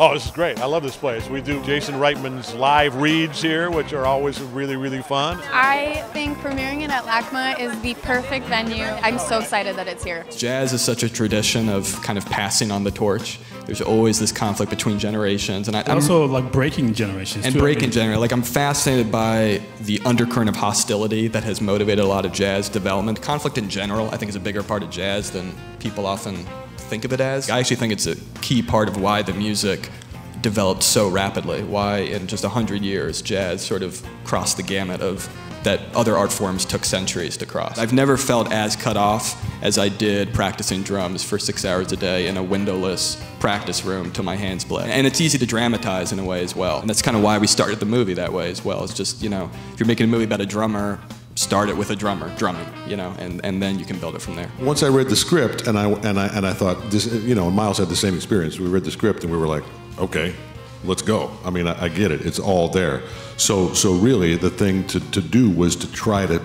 Oh, this is great. I love this place. We do Jason Reitman's live reads here, which are always really, really fun. I think premiering it at LACMA is the perfect venue. I'm so excited that it's here. Jazz is such a tradition of kind of passing on the torch. There's always this conflict between generations. And I'm also like breaking generations. And breaking generations. Like I'm fascinated by the undercurrent of hostility that has motivated a lot of jazz development. Conflict in general, I think, is a bigger part of jazz than people often think of it as. I actually think it's a key part of why the music developed so rapidly, why in just 100 years jazz sort of crossed the gamut of that other art forms took centuries to cross. I've never felt as cut off as I did practicing drums for 6 hours a day in a windowless practice room till my hands bled. And it's easy to dramatize in a way as well. And that's kind of why we started the movie that way as well. It's just, you know, if you're making a movie about a drummer, start it with a drummer drumming, you know, and then you can build it from there. Once I read the script and I thought this, you know, Miles had the same experience. We read the script and we were like, okay, let's go. I mean, I get it. It's all there. So really, the thing to do was to try to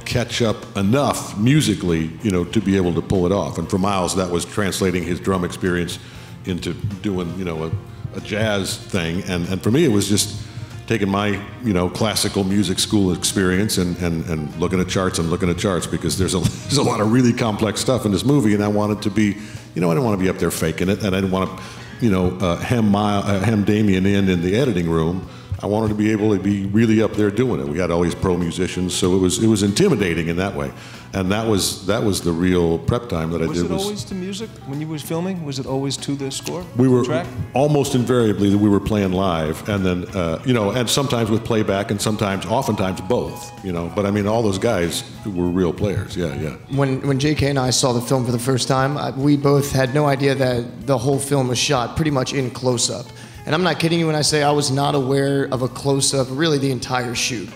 catch up enough musically, you know, to be able to pull it off. And for Miles, that was translating his drum experience into doing, you know, a jazz thing. And for me, it was just taking my, you know, classical music school experience and looking at charts and looking at charts, because there's a lot of really complex stuff in this movie, and I wanted to be, you know, I didn't want to be up there faking it, and I didn't want to, you know, hem Damien in the editing room. I wanted to be able to be really up there doing it. We had all these pro musicians, so it was intimidating in that way, and that was the real prep time that I did. Was it always to music when you was filming? Was it always to the score? We were track? Almost invariably we were playing live, and then you know, and sometimes with playback, and oftentimes both. You know, but I mean, all those guys were real players. Yeah. When J.K. and I saw the film for the first time, we both had no idea that the whole film was shot pretty much in close-up. And I'm not kidding you when I say I was not aware of a close-up really the entire shoot.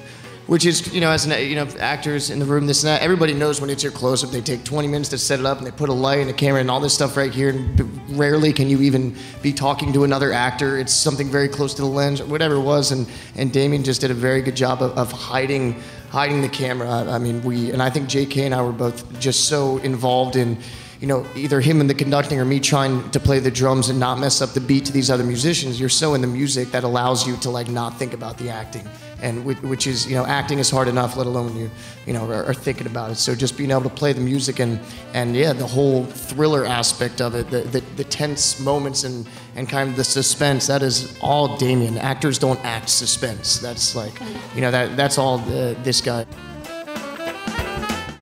Which is, you know, as actors in the room, this and that, everybody knows when it's your close-up, they take 20 minutes to set it up and they put a light and a camera and all this stuff right here, and rarely can you even be talking to another actor. It's something very close to the lens or whatever it was, and Damien just did a very good job of hiding the camera. I mean, and I think J.K. and I were both just so involved in, you know, either him in the conducting or me trying to play the drums and not mess up the beat to these other musicians. You're so in the music that allows you to like not think about the acting, and which is, you know, acting is hard enough, let alone when you know, are thinking about it. So just being able to play the music and yeah, the whole thriller aspect of it, the tense moments and kind of the suspense, that is all Damien. Actors don't act suspense. That's like, you know, that's all this guy.